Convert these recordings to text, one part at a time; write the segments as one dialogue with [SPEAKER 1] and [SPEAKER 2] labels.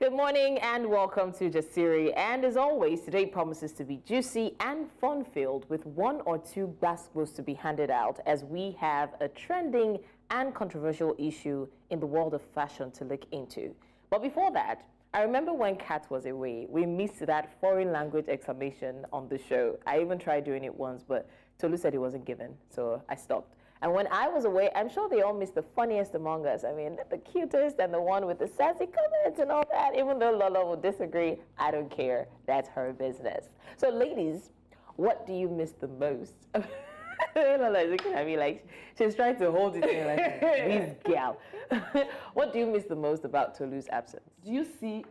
[SPEAKER 1] Good morning and welcome to Jasiri. And as always, today promises to be juicy and fun-filled with one or two gospels to be handed out as we have a trending and controversial issue in the world of fashion to look into. But before that, I remember when Kat was away, we missed that foreign language exclamation on the show. I even tried doing it once, but Tolu said it wasn't given, so I stopped. And when I was away, I'm sure they all missed the funniest among us. I mean, the cutest and the one with the sassy comments and all that. Even though Lola will disagree, I don't care. That's her business. So, ladies, what do you miss the most? Lola is looking at me like she's trying to hold it in like, this gal. What do you miss the most about Tolu's absence?
[SPEAKER 2] Do you see,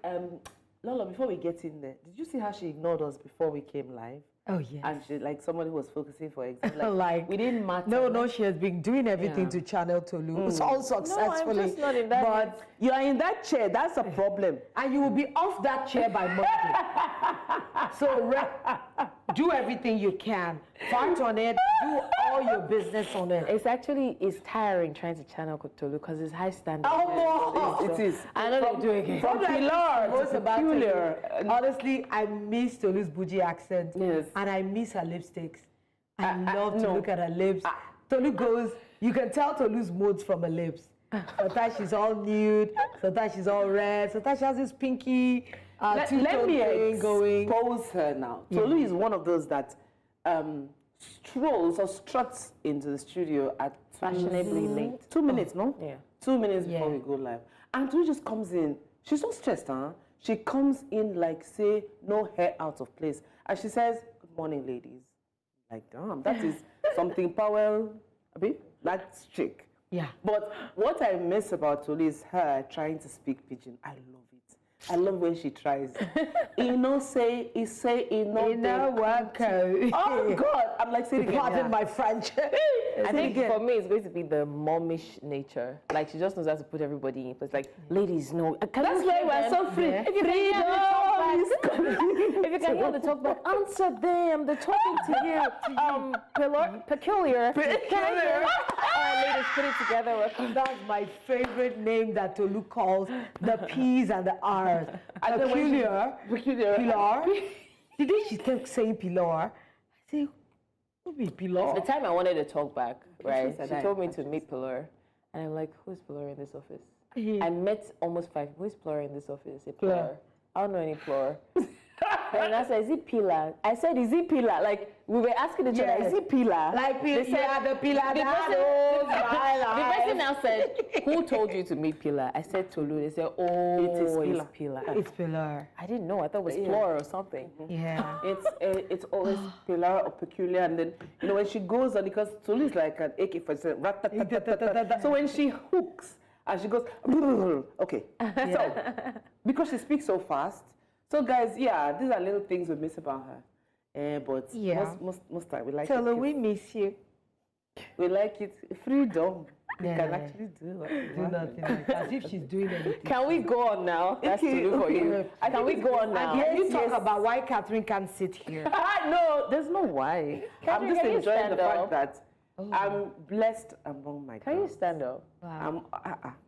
[SPEAKER 2] Lola, before we get in there, did you see how she ignored us before we came live?
[SPEAKER 3] Oh, yes.
[SPEAKER 2] And she, like somebody who was focusing for exam.
[SPEAKER 3] Like
[SPEAKER 2] we didn't matter.
[SPEAKER 3] No, she has been doing everything to channel Tolu. It's all successfully.
[SPEAKER 1] No, I'm just not in that.
[SPEAKER 2] But you are in that chair. That's a problem.
[SPEAKER 3] And you will be off that chair by Monday. So do everything you can. Fight on it. Do all your business on it.
[SPEAKER 1] It's tiring trying to channel Tolu because it's high standard.
[SPEAKER 3] Oh,
[SPEAKER 2] it is.
[SPEAKER 1] I know they're doing it.
[SPEAKER 2] From Pilar to peculiar.
[SPEAKER 3] Honestly, I miss Tolu's bougie accent.
[SPEAKER 2] Yes.
[SPEAKER 3] And I miss her lipsticks. I love to look at her lips. Tolu goes, you can tell Tolu's moods from her lips. Sometimes she's all nude, sometimes she's all red, sometimes she has this pinky
[SPEAKER 2] Let me
[SPEAKER 3] going.
[SPEAKER 2] expose her now. Yeah. Tolu is one of those that strolls or struts into the studio at
[SPEAKER 1] fashionably late.
[SPEAKER 2] 2 minutes, no?
[SPEAKER 1] Yeah.
[SPEAKER 2] 2 minutes before we go live. And Tolu just comes in. She's so stressed, huh? She comes in like, say, no hair out of place. And she says, good morning, ladies. Like, damn, that is something Powell, that's chic.
[SPEAKER 3] Yeah.
[SPEAKER 2] But what I miss about Tolu is her trying to speak pidgin. I love it. I love when she tries. Say, oh God, I'm like saying again.
[SPEAKER 3] Pardon my French.
[SPEAKER 1] I think for me, it's going to be the momish nature. Like she just knows how to put everybody in place. Like, ladies, no.
[SPEAKER 2] That's why we're so free.
[SPEAKER 1] Yeah. If you can hear the talk back, answer them. They're talking to you. Peculiar. All right, ladies, put it together.
[SPEAKER 3] That's my favorite name that Tolu calls the P's and the R's. Peculiar. Pilar. The day she kept saying Pilar, I say, who be Pilar?
[SPEAKER 1] The time I wanted to talk back, right? She told me to meet Pilar. And I'm like, who's Pilar in this office? I met almost 5. Who's Pilar in this office? Pilar. I don't know any Pilar. And I said, is it Pilar? I said, is it Pilar? Like, we were asking each other, is it Pilar?
[SPEAKER 3] Like, the Pilar
[SPEAKER 1] the person now said, who told you to meet Pilar? I said, Tolu. They said, oh, it's Pilar.
[SPEAKER 3] It's Pilar.
[SPEAKER 1] I didn't know. I thought it was Pilar or something.
[SPEAKER 3] Yeah.
[SPEAKER 2] It's always Pilar or peculiar. And then, when she goes on, because Tolu is like an AK-47. So when she hooks, and she goes, okay. So, because she speaks so fast. So guys, these are little things we miss about her. But most time we like it.
[SPEAKER 3] Tolu, we miss you.
[SPEAKER 2] We like it. Freedom. We can actually do
[SPEAKER 3] nothing. Like as if she's doing anything.
[SPEAKER 1] Can we go on now? That's to do for you. Can we go on now?
[SPEAKER 3] Can you talk about why Catherine can't sit here?
[SPEAKER 2] No, there's no why. I'm just enjoying the fact that I'm blessed among my girls.
[SPEAKER 1] Can you stand up?
[SPEAKER 3] Wow.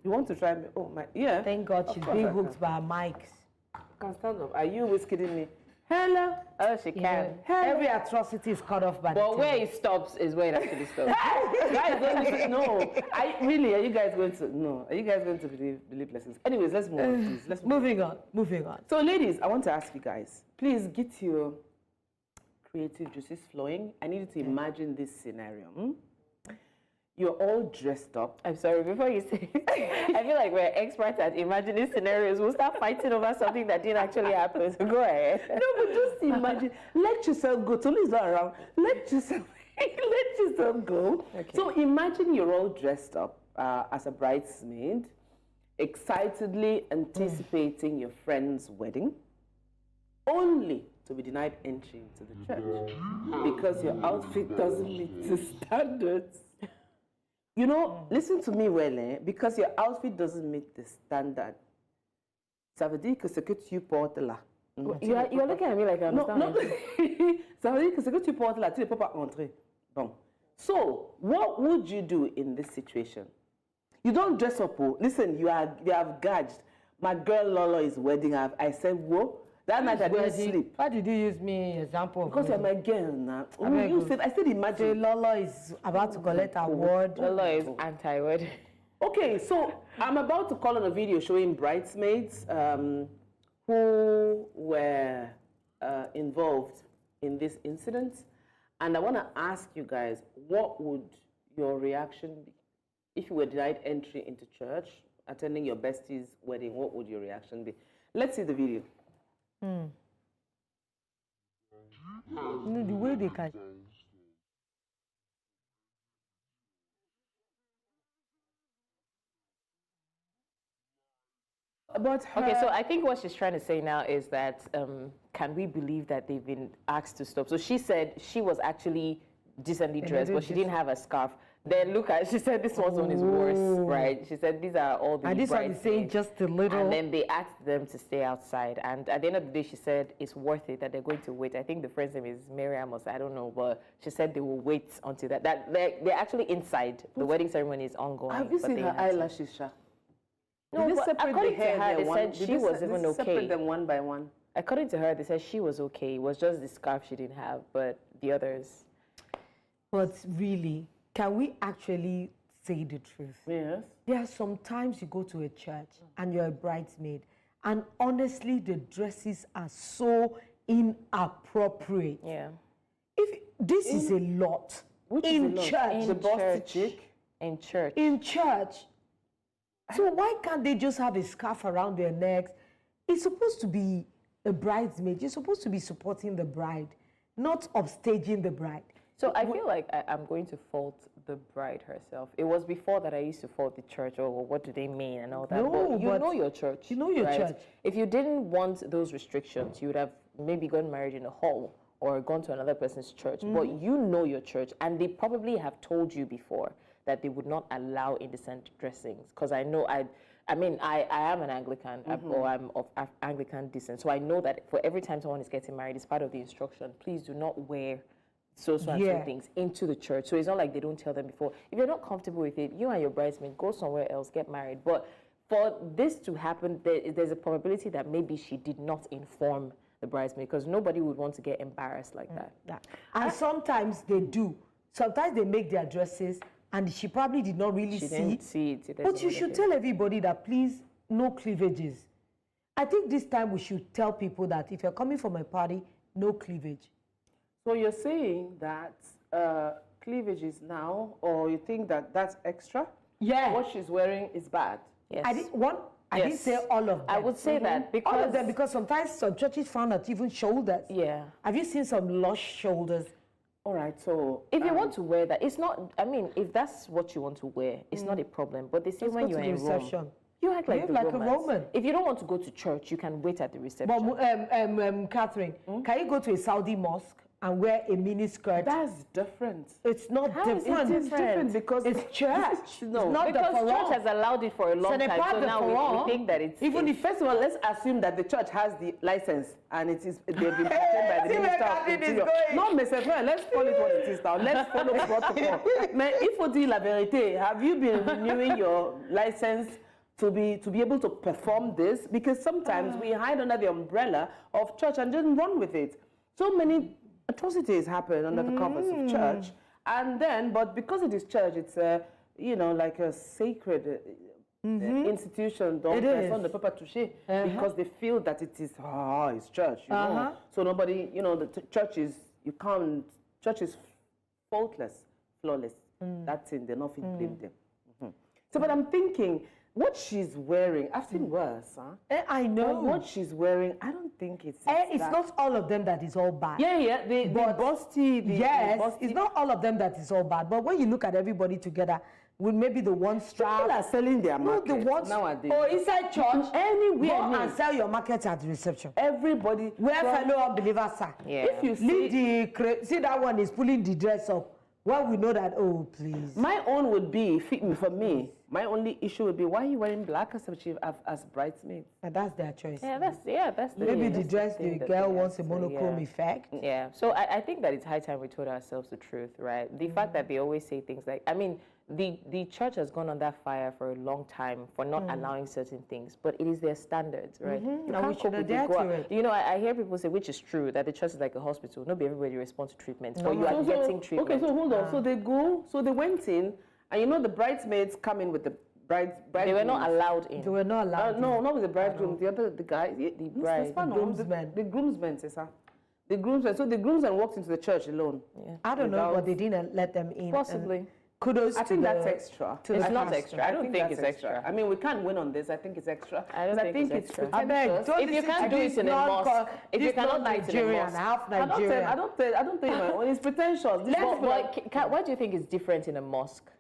[SPEAKER 2] You want to try me? Oh my, yeah.
[SPEAKER 3] Thank God she's being hooked by her mics.
[SPEAKER 2] Can stand up. Are you kidding me? Hello.
[SPEAKER 1] Oh, she can.
[SPEAKER 3] Every atrocity is cut off by the
[SPEAKER 1] But where it stops is where it actually stops.
[SPEAKER 2] Guys, no. Are you guys going to? No. Are you guys going to believe blessings? Anyways, let's move on, please. Let's
[SPEAKER 3] moving on.
[SPEAKER 2] So, ladies, I want to ask you guys, please get your creative juices flowing. I need you to imagine this scenario. You're all dressed up.
[SPEAKER 1] I'm sorry, before you say I feel like we're experts at imagining scenarios. We'll start fighting over something that didn't actually happen. So go ahead.
[SPEAKER 2] No, but just imagine. Let yourself go. Tolu's not around. Let yourself go. Okay. So imagine you're all dressed up as a bridesmaid, excitedly anticipating your friend's wedding, only to be denied entry into the church because your outfit doesn't meet the standards. Listen to me well, because your outfit doesn't meet the standard. Ça veut dire que ce que tu portes là.
[SPEAKER 1] You're looking at me like I'm
[SPEAKER 2] non. Ça veut dire que ce que tu portes là, tu ne peux pas entrer. Bon. So, what would you do in this situation? You don't dress up. Listen, you have gauged. my girl Lolo is wedding. I said, whoa. That night I didn't sleep.
[SPEAKER 3] Why did you use me example?
[SPEAKER 2] Because you're my girl now. I said imagine.
[SPEAKER 3] Lolo is about to collect award.
[SPEAKER 1] Lolo is anti-wed.
[SPEAKER 2] Okay, so I'm about to call on a video showing bridesmaids who were involved in this incident. And I want to ask you guys, what would your reaction be? If you were denied entry into church, attending your bestie's wedding, what would your reaction be? Let's see the video.
[SPEAKER 3] No, the way they can.
[SPEAKER 2] But
[SPEAKER 1] Okay, so I think what she's trying to say now is that can we believe that they've been asked to stop? So she said she was actually decently dressed, but she didn't have a scarf. Then look at, she said this one is worse, right? She said these are all the
[SPEAKER 3] And this one is saying just a little.
[SPEAKER 1] And then they asked them to stay outside. And at the end of the day, she said it's worth it that they're going to wait. I think the friend's name is Miriam or I don't know, but she said they will wait until that they're actually inside. The wedding ceremony is ongoing.
[SPEAKER 2] Have you seen her eyelashes, Sha?
[SPEAKER 1] No,
[SPEAKER 2] Did they
[SPEAKER 1] but
[SPEAKER 2] separate
[SPEAKER 1] according
[SPEAKER 2] the hair
[SPEAKER 1] to her, they
[SPEAKER 2] there
[SPEAKER 1] said she was even okay.
[SPEAKER 2] Separate them one by one.
[SPEAKER 1] According to her, they said she was okay. It was just the scarf she didn't have, but the others.
[SPEAKER 3] But really, can we actually say the truth?
[SPEAKER 2] Yes.
[SPEAKER 3] There are sometimes you go to a church and you're a bridesmaid, and honestly, the dresses are so inappropriate.
[SPEAKER 1] Yeah.
[SPEAKER 3] If this is a lot in church,
[SPEAKER 2] The bossy chick.
[SPEAKER 1] In church.
[SPEAKER 3] in church. So why can't they just have a scarf around their necks? It's supposed to be a bridesmaid. You're supposed to be supporting the bride, not upstaging the bride.
[SPEAKER 1] So I feel like I'm going to fault the bride herself. It was before that I used to fault the church, or what do they mean and all that.
[SPEAKER 3] No,
[SPEAKER 1] but you
[SPEAKER 3] but
[SPEAKER 1] know your church.
[SPEAKER 3] you know your
[SPEAKER 1] right?
[SPEAKER 3] church.
[SPEAKER 1] If you didn't want those restrictions, you would have maybe gotten married in a hall or gone to another person's church. But you know your church, and they probably have told you before that they would not allow indecent dressings. Because I know, I am an Anglican, or I'm of Anglican descent. So I know that for every time someone is getting married, it's part of the instruction. Please do not wear so things into the church. So it's not like they don't tell them before. If you're not comfortable with it, you and your bridesmaid, go somewhere else, get married. But for this to happen, there's a probability that maybe she did not inform the bridesmaid, because nobody would want to get embarrassed like that.
[SPEAKER 3] And sometimes they do. Sometimes they make their dresses, and she probably did not really
[SPEAKER 1] She
[SPEAKER 3] see.
[SPEAKER 1] didn't see it.
[SPEAKER 3] But you should tell everybody that, please, no cleavages. I think this time we should tell people that if you're coming from a party, no cleavage.
[SPEAKER 2] So you're saying that cleavage is now, or you think that that's extra?
[SPEAKER 3] Yeah.
[SPEAKER 2] What she's wearing is bad.
[SPEAKER 1] Yes.
[SPEAKER 3] I didn't say all of them.
[SPEAKER 1] I would say that because
[SPEAKER 3] all of them, because sometimes some churches found out even shoulders.
[SPEAKER 1] Yeah.
[SPEAKER 3] Have you seen some lush shoulders?
[SPEAKER 2] All right, so
[SPEAKER 1] if you want to wear that, it's not. I mean, if that's what you want to wear, it's not a problem. But they say when you're in
[SPEAKER 3] reception.
[SPEAKER 1] Rome, you act like,
[SPEAKER 3] Behave like a
[SPEAKER 1] Romans.
[SPEAKER 3] Roman.
[SPEAKER 1] If you don't want to go to church, you can wait at the reception.
[SPEAKER 3] But Catherine, can you go to a Saudi mosque and wear a mini skirt?
[SPEAKER 2] that's different.
[SPEAKER 3] It's not
[SPEAKER 1] How is it
[SPEAKER 3] different.
[SPEAKER 2] It's different because
[SPEAKER 3] It's church.
[SPEAKER 2] No,
[SPEAKER 3] it's not
[SPEAKER 1] because
[SPEAKER 3] the
[SPEAKER 1] church has allowed it for a long time, so now we think that it's
[SPEAKER 2] even if, first of all, let's assume that the church has the license and it is they've been maintained by the
[SPEAKER 3] See where
[SPEAKER 2] minister of
[SPEAKER 3] Catherine is
[SPEAKER 2] interior.
[SPEAKER 3] going.
[SPEAKER 2] No, Mr. Friend, let's call it what it is now. Let's follow protocol. Mais il faut dire la vérité. Have you been renewing your license to be able to perform this? Because sometimes we hide under the umbrella of church and just run with it. So many atrocities happen under the covers of church, and then, but because it is church, it's like a sacred institution. Don't press on the paper touché because they feel that it is it's church. You know, so nobody, the church is church is faultless, flawless. That's it. They're not fit blame them. So, but I'm thinking, what she's wearing, I've seen worse, huh?
[SPEAKER 3] I know.
[SPEAKER 2] But what she's wearing, I don't think it's
[SPEAKER 3] It's
[SPEAKER 2] that.
[SPEAKER 3] not all of them that is all bad.
[SPEAKER 2] Yeah, the busty,
[SPEAKER 3] Yes,
[SPEAKER 2] the busty.
[SPEAKER 3] it's not all of them that is all bad. But when you look at everybody together, with maybe the one strap.
[SPEAKER 2] People are selling their
[SPEAKER 3] No,
[SPEAKER 2] market
[SPEAKER 3] the ones
[SPEAKER 2] nowadays.
[SPEAKER 3] or inside church.
[SPEAKER 2] Anywhere.
[SPEAKER 3] Go and sell your market at the reception.
[SPEAKER 2] Everybody.
[SPEAKER 3] Where fellow unbelievers are.
[SPEAKER 1] Yeah.
[SPEAKER 2] If you
[SPEAKER 3] See that one is pulling the dress up. Well, we know that. Oh, please.
[SPEAKER 2] My own would be, for me, my only issue would be, why are you wearing black as bridesmaids?
[SPEAKER 3] And that's their choice.
[SPEAKER 1] That's the
[SPEAKER 3] Maybe the
[SPEAKER 1] that's
[SPEAKER 3] dress
[SPEAKER 1] thing
[SPEAKER 3] the
[SPEAKER 1] that
[SPEAKER 3] girl
[SPEAKER 1] they
[SPEAKER 3] wants a
[SPEAKER 1] answer,
[SPEAKER 3] monochrome
[SPEAKER 1] yeah.
[SPEAKER 3] effect.
[SPEAKER 1] Yeah, so I think that it's high time we told ourselves the truth, right? The fact that they always say things like, I mean, the church has gone on that fire for a long time for not allowing certain things, but it is their standards, right? You
[SPEAKER 3] And we
[SPEAKER 1] can't
[SPEAKER 3] should
[SPEAKER 1] cope with
[SPEAKER 3] adhere
[SPEAKER 1] the go
[SPEAKER 3] to
[SPEAKER 1] out.
[SPEAKER 3] it.
[SPEAKER 1] You know, I hear people say, which is true, that the church is like a hospital. Not everybody responds to treatment, but you are getting treatment.
[SPEAKER 2] Okay, so hold on. So they went in, and you know the bridesmaids come in with the bridegroom.
[SPEAKER 1] They were not allowed in.
[SPEAKER 3] They were not allowed.
[SPEAKER 2] No, not with the bridegroom. The guy, the bride,
[SPEAKER 3] the groomsmen.
[SPEAKER 2] The groomsmen, sir. The groomsmen. So the groomsmen walked into the church alone.
[SPEAKER 1] Yeah.
[SPEAKER 3] I don't know, but they didn't let them in.
[SPEAKER 1] Possibly.
[SPEAKER 3] And kudos
[SPEAKER 2] I
[SPEAKER 3] to
[SPEAKER 2] think
[SPEAKER 3] the,
[SPEAKER 2] that's extra.
[SPEAKER 3] to the
[SPEAKER 1] It's not
[SPEAKER 3] pastor.
[SPEAKER 1] extra. I don't think it's extra.
[SPEAKER 2] I mean, we can't win on this. I think it's extra.
[SPEAKER 1] I don't
[SPEAKER 2] 'Cause
[SPEAKER 1] think it's extra.
[SPEAKER 3] I beg,
[SPEAKER 2] pretentious.
[SPEAKER 3] don't
[SPEAKER 1] If you
[SPEAKER 3] listen
[SPEAKER 1] can't
[SPEAKER 3] to
[SPEAKER 1] do
[SPEAKER 3] this
[SPEAKER 1] it in a mosque, if you
[SPEAKER 3] this
[SPEAKER 1] cannot
[SPEAKER 3] not
[SPEAKER 1] do it in a
[SPEAKER 3] Nigerian,
[SPEAKER 1] mosque.
[SPEAKER 3] half
[SPEAKER 2] I
[SPEAKER 3] Nigerian.
[SPEAKER 2] don't tell you, man. It's pretentious. This
[SPEAKER 1] But
[SPEAKER 2] people
[SPEAKER 1] why do you think it's different in a mosque?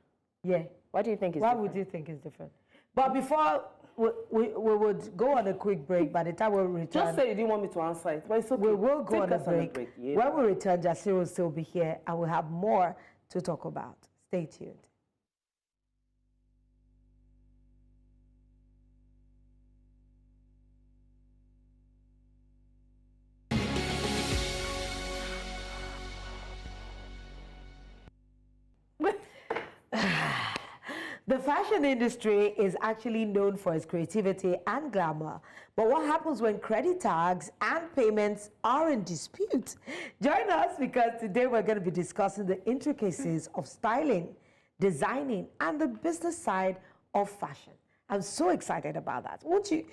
[SPEAKER 3] Yeah.
[SPEAKER 1] Why do you think it's
[SPEAKER 3] Why
[SPEAKER 1] different?
[SPEAKER 3] would you think it's different? But before we would go on a quick break, by the time we return,
[SPEAKER 2] just say you didn't want me to answer it, but it's okay.
[SPEAKER 3] we will go
[SPEAKER 2] Take
[SPEAKER 3] on a
[SPEAKER 2] us
[SPEAKER 3] break.
[SPEAKER 2] Yeah.
[SPEAKER 3] When we return, Jasir will still be here and we'll have more to talk about. Stay tuned. The fashion industry is actually known for its creativity and glamour. But what happens when credit tags and payments are in dispute? Join us because today we're going to be discussing the intricacies of styling, designing, and the business side of fashion. I'm so excited about that. Won't you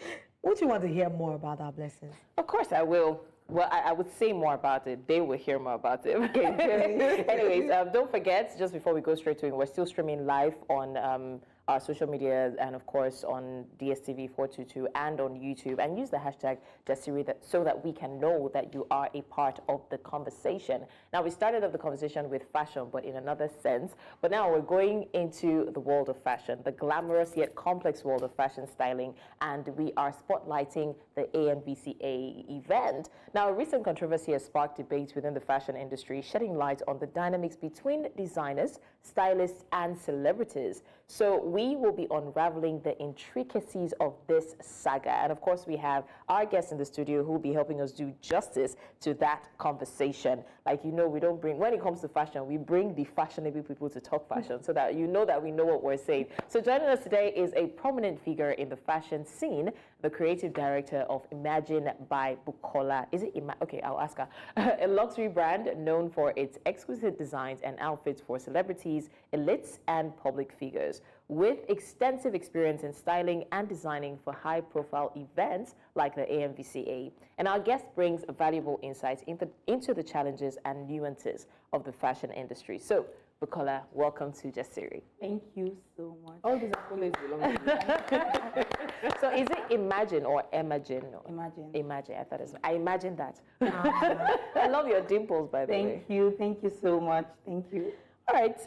[SPEAKER 3] want to hear more about our blessings?
[SPEAKER 1] Of course I will. Well, I would say more about it. They will hear more about it. Okay. Anyways, don't forget, just before we go straight to it, we're still streaming live on our social media and, of course, on DSTV 422 and on YouTube. And use the hashtag Jasiri so that we can know that you are a part of the conversation. Now, we started off the conversation with fashion, but in another sense. But now we're going into the world of fashion, the glamorous yet complex world of fashion styling. And we are spotlighting the AMVCA event. Now, a recent controversy has sparked debates within the fashion industry, shedding light on the dynamics between designers, stylists, and celebrities. So we will be unraveling the intricacies of this saga. And of course, we have our guest in the studio who will be helping us do justice to that conversation. Like, you know, we don't bring, when it comes to fashion, we bring the fashionable people to talk fashion so that you know that we know what we're saying. So joining us today is a prominent figure in the fashion scene, the creative director of Imagine by Bukola. Is it okay, I'll ask her. A luxury brand known for its exquisite designs and outfits for celebrities, elites, and public figures. With extensive experience in styling and designing for high-profile events like the AMVCA. And our guest brings valuable insights into the challenges and nuances of the fashion industry. So, Bukola, welcome to Jasiri.
[SPEAKER 4] Thank you so much.
[SPEAKER 2] all these accolades belong to you.
[SPEAKER 1] So is it Imagine or Imagine?
[SPEAKER 4] Imagine.
[SPEAKER 1] Imagine, I imagine that. I love your dimples, by the way.
[SPEAKER 4] Thank you so much. Thank you.
[SPEAKER 1] All right,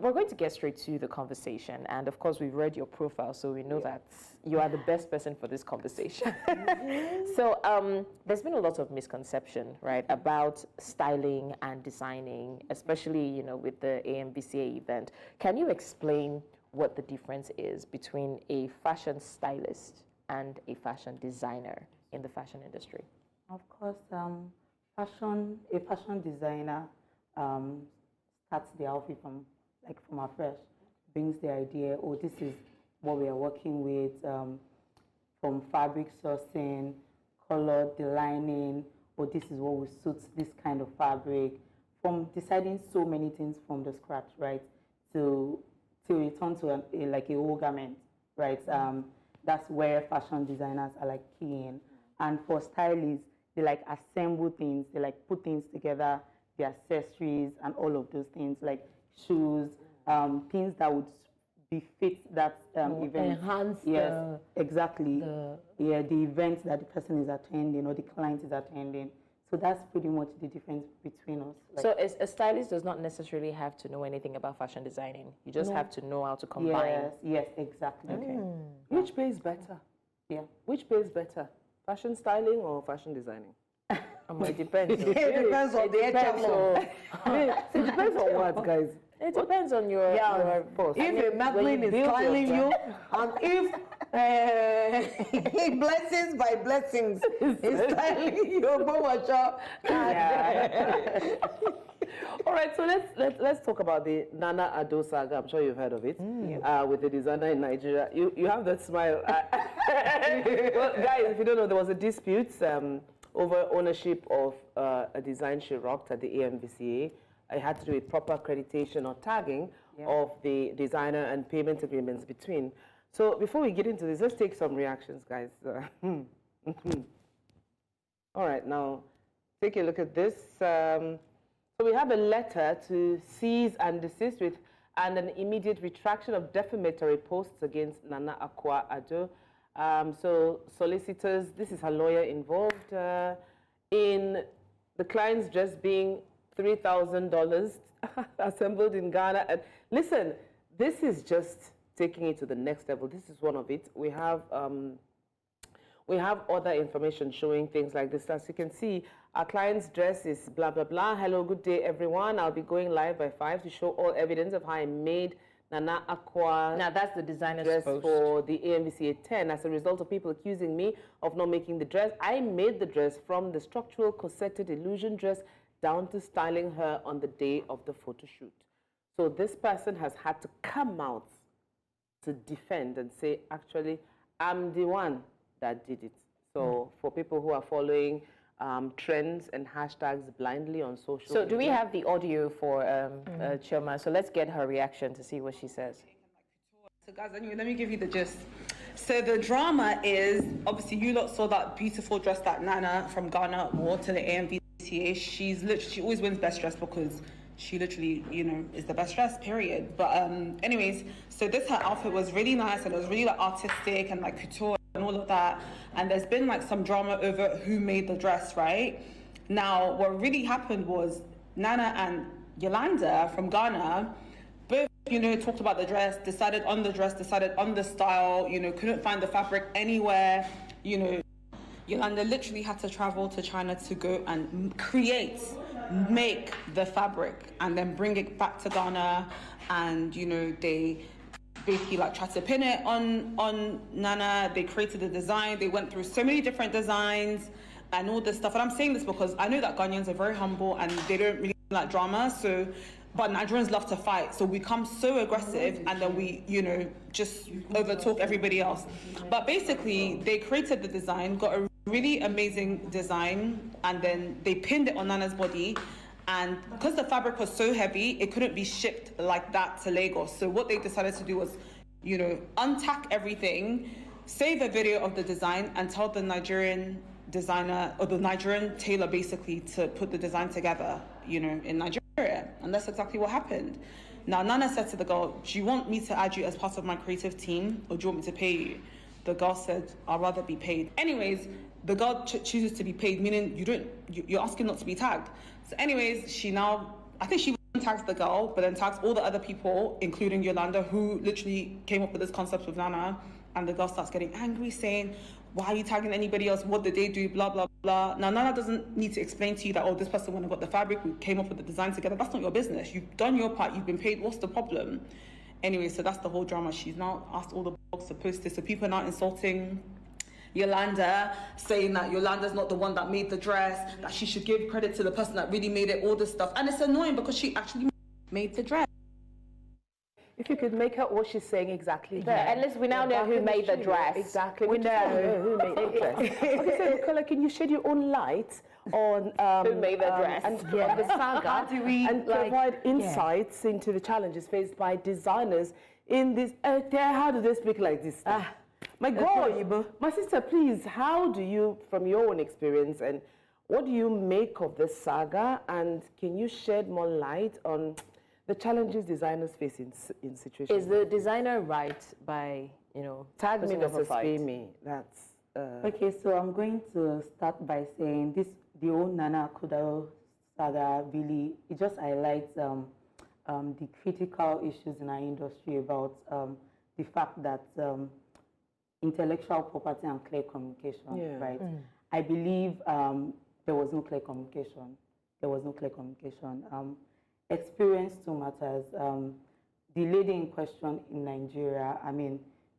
[SPEAKER 1] we're going to get straight to the conversation. And of course, we've read your profile, so we know that you are the best person for this conversation. So there's been a lot of misconception, right, about styling and designing, especially, you know, with the AMVCA event. Can you explain what the difference is between a fashion stylist and a fashion designer in the fashion industry?
[SPEAKER 4] Of course, a fashion designer starts the outfit from afresh, brings the idea, oh, this is what we are working with, from fabric sourcing, color, the lining, or this is what will suit this kind of fabric, from deciding so many things from the scratch, right, to return to a whole garment, right? That's where fashion designers are like key in. And for stylists, they like assemble things, they like put things together, the accessories and all of those things, like shoes, things that would befit that event.
[SPEAKER 3] Enhance
[SPEAKER 4] exactly.
[SPEAKER 3] the
[SPEAKER 4] event that the person is attending or the client is attending. So that's pretty much the difference between us.
[SPEAKER 1] So a stylist does not necessarily have to know anything about fashion designing. You just have to know how to combine.
[SPEAKER 4] Yes, exactly.
[SPEAKER 1] Okay.
[SPEAKER 2] Which pays better?
[SPEAKER 4] Yeah.
[SPEAKER 2] Which pays better? Fashion styling or fashion designing?
[SPEAKER 1] It depends.
[SPEAKER 3] It depends on the HMO.
[SPEAKER 2] It depends on what, guys.
[SPEAKER 1] It depends on your boss.
[SPEAKER 3] If a Madeline is styling you, and if blessings by blessings is styling you, go watch out.
[SPEAKER 2] All All right, so let's talk about the Nana Ado saga. I'm sure you've heard of it. With the designer in Nigeria. You have that smile. Well, guys, if you don't know, there was a dispute over ownership of a design she rocked at the AMVCA. It had to do with proper accreditation or tagging of the designer and payment agreements between. So before we get into this, let's take some reactions, guys. All right, now take a look at this. So we have a letter to cease and desist with and an immediate retraction of defamatory posts against Nana Akua-Addo. So solicitors, this is her lawyer involved in the client's dress being $3,000 assembled in Ghana. And listen, this is just taking it to the next level. This is one of it. We have other information showing things like this. As you can see, our client's dress is blah, blah, blah. Hello, good day, everyone. I'll be going live by 5 to show all evidence of how I made Nana Akua.
[SPEAKER 1] Now, that's the designer's
[SPEAKER 2] dress
[SPEAKER 1] post.
[SPEAKER 2] for the AMVCA 10. As a result of people accusing me of not making the dress, I made the dress from the structural corseted illusion dress down to styling her on the day of the photo shoot. So this person has had to come out to defend and say, actually, I'm the one that did it. So for people who are following trends and hashtags blindly on social media.
[SPEAKER 1] So do we have the audio for Chioma? So let's get her reaction to see what she says.
[SPEAKER 5] So guys, anyway, let me give you the gist. So the drama is, obviously you lot saw that beautiful dress that Nana from Ghana wore to the AMVCA. She always wins best dress because she literally, you know, is the best dress, period. But anyways, so her outfit was really nice and it was really like artistic and like couture and all of that. And there's been like some drama over who made the dress, right? Now, what really happened was Nana and Yolanda from Ghana both, you know, talked about the dress, decided on the style, you know, couldn't find the fabric anywhere, you know. Yolanda literally had to travel to China to go and make the fabric and then bring it back to Ghana. And, you know, they basically like tried to pin it on Nana. They created the design. They went through so many different designs and all this stuff. And I'm saying this because I know that Ghanaians are very humble and they don't really like drama. So, but Nigerians love to fight. So we come so aggressive and then we, you know, just overtalk everybody else. But basically they created the design, got a really amazing design, and then they pinned it on Nana's body. And because the fabric was so heavy, it couldn't be shipped like that to Lagos. So what they decided to do was, you know, untack everything, save a video of the design and tell the Nigerian designer or the Nigerian tailor basically to put the design together, you know, in Nigeria. And that's exactly what happened. Now, Nana said to the girl, do you want me to add you as part of my creative team or do you want me to pay you? The girl said, I'd rather be paid. Anyways, the girl chooses to be paid, meaning you're asking not to be tagged. So anyways, I think she tags the girl, but then tags all the other people, including Yolanda, who literally came up with this concept with Nana. And the girl starts getting angry, saying, why are you tagging anybody else? What did they do? Blah, blah, blah. Now, Nana doesn't need to explain to you that, oh, this person went and got the fabric, we came up with the design together. That's not your business. You've done your part, you've been paid. What's the problem? Anyway, so that's the whole drama. She's now asked all the blogs to post this. So people are now insulting Yolanda, saying that Yolanda's not the one that made the dress, that she should give credit to the person that really made it, all this stuff. And it's annoying because she actually made the dress.
[SPEAKER 2] If you could make out what she's saying exactly there.
[SPEAKER 1] At least we now know who made the dress.
[SPEAKER 2] Exactly. We know who made the dress. Okay, so Bukola, can you shed your own light on
[SPEAKER 1] who made the dress
[SPEAKER 2] and on the saga
[SPEAKER 3] How do we,
[SPEAKER 2] and
[SPEAKER 3] like,
[SPEAKER 2] provide insights into the challenges faced by designers in this? How do they speak like this? My God, my sister, please, how do you, from your own experience, and what do you make of this saga? And can you shed more light on the challenges designers face in situations?
[SPEAKER 1] Is the designer right by, you know,
[SPEAKER 2] tag me
[SPEAKER 1] putting up a
[SPEAKER 2] versus
[SPEAKER 1] fight?
[SPEAKER 2] pay me? That's
[SPEAKER 4] Okay, so I'm going to start by saying the whole Nana Akua-Addo saga really, it just highlights the critical issues in our industry about the fact that intellectual property and clear communication, right? I believe there was no clear communication. Experience too matters. The lady in question in Nigeria,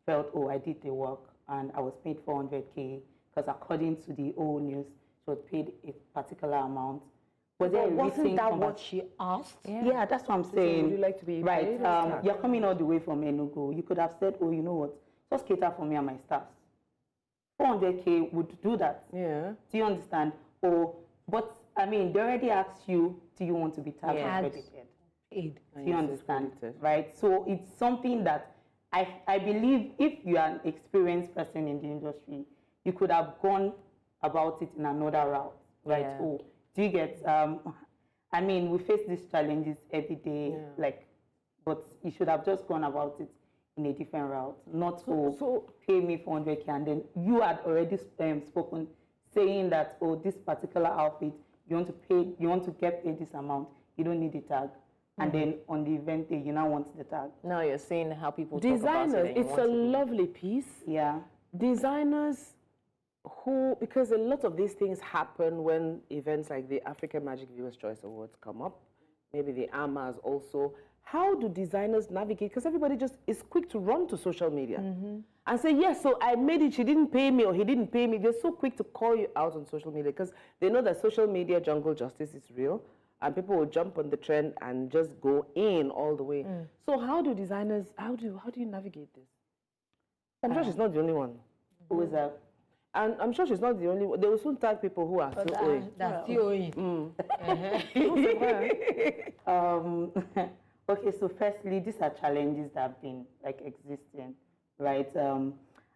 [SPEAKER 4] felt, oh, I did the work and I was paid 400K because according to the old news, she was paid a particular amount. Was there a
[SPEAKER 3] Wasn't
[SPEAKER 4] written
[SPEAKER 3] that what she asked?
[SPEAKER 4] Yeah, that's what I'm saying.
[SPEAKER 2] would you like to be
[SPEAKER 4] right?
[SPEAKER 2] paid?
[SPEAKER 4] You're coming all the way from Enugu. You could have said, oh, you know what? Just cater for me and my staff. 400K would do that.
[SPEAKER 2] Yeah.
[SPEAKER 4] Do you understand? Or, but I mean, they already asked you, do you want to be tax accredited?
[SPEAKER 3] Paid.
[SPEAKER 4] Do you understand?
[SPEAKER 2] accredited.
[SPEAKER 4] Right? So it's something that I believe if you are an experienced person in the industry, you could have gone about it in another route. Right?
[SPEAKER 1] Yeah.
[SPEAKER 4] Oh, do you get, I mean, we face these challenges every day, like, but you should have just gone about it in a different route, not so pay me 400K, and then you had already spoken, saying that, oh, this particular outfit, you want to get paid this amount, you don't need the tag. And then on the event day, you now want the tag.
[SPEAKER 1] Now you're seeing how people talk about
[SPEAKER 2] Designers,
[SPEAKER 1] it. and you
[SPEAKER 2] it's
[SPEAKER 1] want
[SPEAKER 2] a
[SPEAKER 1] to be-
[SPEAKER 2] lovely piece.
[SPEAKER 4] Yeah.
[SPEAKER 2] Designers who, because a lot of these things happen when events like the African Magic Viewers' Choice Awards come up, maybe the AMAs also. How do designers navigate? Because everybody just is quick to run to social media and say, yes, so I made it, she didn't pay me or he didn't pay me. They're so quick to call you out on social media because they know that social media jungle justice is real and people will jump on the trend and just go in all the way. So how do designers, how do you navigate this? I'm sure she's not the only one.
[SPEAKER 4] Who is that?
[SPEAKER 2] And I'm sure she's not the only one. They will soon tag people who are still owing.
[SPEAKER 3] That's still owing.
[SPEAKER 4] Okay, so firstly, these are challenges that have been like existing, right?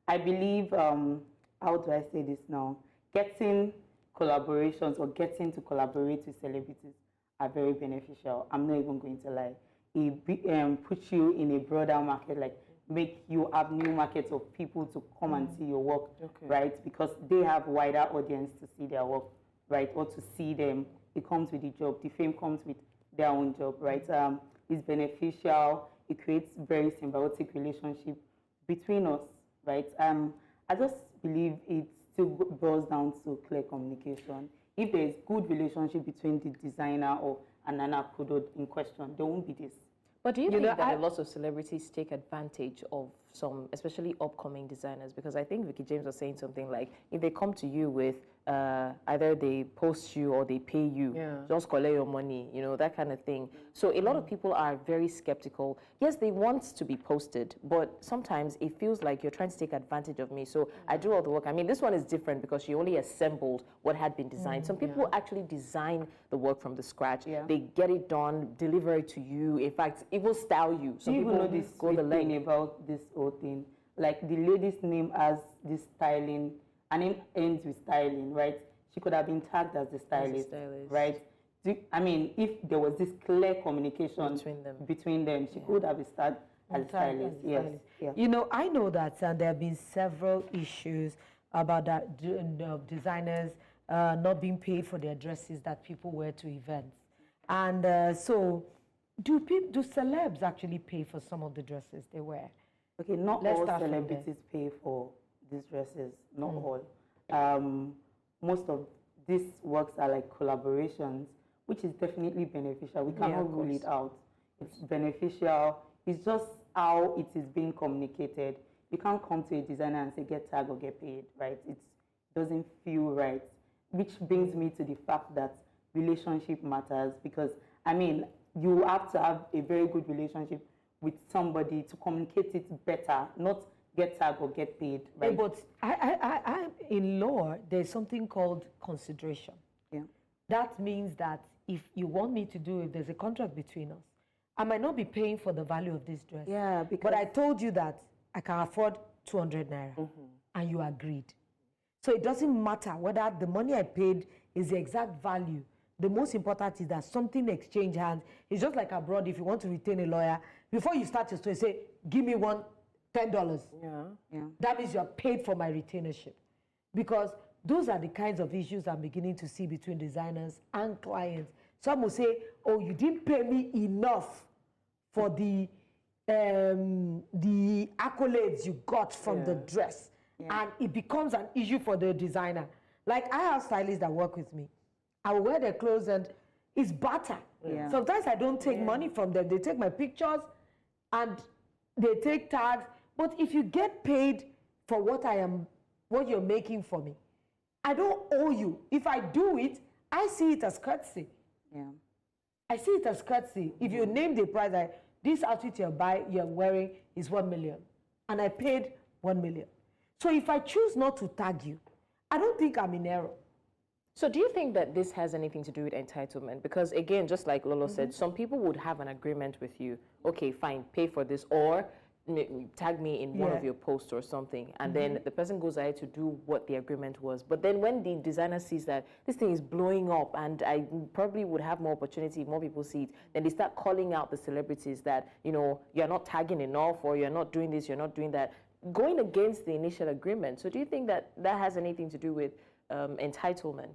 [SPEAKER 4] I believe, how do I say this now? Getting collaborations or getting to collaborate with celebrities are very beneficial. I'm not even going to lie. It puts you in a broader market, like make you have new markets of people to come and see your work, right? Because they have wider audience to see their work, right? Or to see them. It comes with the job. The fame comes with their own job, right? It's beneficial. It creates very symbiotic relationship between us, right? I just believe it still boils down to clear communication. If there is good relationship between the designer or Anana Kudo in question, there won't be this.
[SPEAKER 1] But do you think that a lot of celebrities take advantage of some, especially upcoming designers? Because I think Vicky James was saying something like, if they come to you with either they post you or they pay you, just collect your money, you know, that kind of thing. So a lot of people are very skeptical. Yes, they want to be posted, but sometimes it feels like you're trying to take advantage of me. So I do all the work. I mean, this one is different because she only assembled what had been designed. Some people actually design the work from the scratch. They get it done, deliver it to you. In fact, it will style you. Some
[SPEAKER 4] Do you
[SPEAKER 1] people
[SPEAKER 4] even know this
[SPEAKER 1] go the
[SPEAKER 4] thing
[SPEAKER 1] length.
[SPEAKER 4] about this whole thing? Like the lady's name has this styling, her name ends with styling, right? She could have been tagged as the stylist, right? I mean, if there was this clear communication between them, she could have been tagged as a stylist. Yes. Yeah.
[SPEAKER 3] You know, I know that there have been several issues about that designers not being paid for their dresses that people wear to events. And so, do celebs actually pay for some of the dresses they wear?
[SPEAKER 4] Okay, not
[SPEAKER 3] Let's
[SPEAKER 4] all
[SPEAKER 3] start from
[SPEAKER 4] celebrities pay for these dresses, not all. Most of these works are like collaborations, which is definitely beneficial. We cannot rule it out. It's beneficial. It's just how it is being communicated. You can't come to a designer and say, get tagged or get paid, right? It doesn't feel right, which brings me to the fact that relationship matters because, I mean, you have to have a very good relationship with somebody to communicate it better, not get tagged or get paid. Right?
[SPEAKER 3] But I in law, there's something called consideration.
[SPEAKER 4] Yeah.
[SPEAKER 3] That means that if you want me to do it, there's a contract between us. I might not be paying for the value of this dress.
[SPEAKER 4] Yeah, because
[SPEAKER 3] but I told you that I can afford 200 naira, and you agreed. So it doesn't matter whether the money I paid is the exact value. The most important is that something exchange hands. It's just like abroad, if you want to retain a lawyer, before you start your story, say, give me $10.
[SPEAKER 2] Yeah.
[SPEAKER 3] That means you're paid for my retainership. Because those are the kinds of issues I'm beginning to see between designers and clients. Some will say, oh, you didn't pay me enough for the accolades you got from the dress. And it becomes an issue for the designer. Like I have stylists that work with me. I will wear their clothes and it's barter. Sometimes I don't take money from them. They take my pictures and they take tags. But if you get paid for what you're making for me, I don't owe you. If I do it, I see it as courtesy.
[SPEAKER 4] Yeah.
[SPEAKER 3] I see it as courtesy. If you name the price, like, this outfit you're wearing is 1 million, and I paid 1 million. So if I choose not to tag you, I don't think I'm in error.
[SPEAKER 1] So do you think that this has anything to do with entitlement? Because again, just like Lolo said, some people would have an agreement with you. Okay, fine, pay for this, or tag me in one of your posts or something. And then the person goes ahead to do what the agreement was. But then when the designer sees that this thing is blowing up and I probably would have more opportunity, more people see it, then they start calling out the celebrities that, you know, you're not tagging enough, or you're not doing this, you're not doing that, going against the initial agreement. So do you think that that has anything to do with entitlement?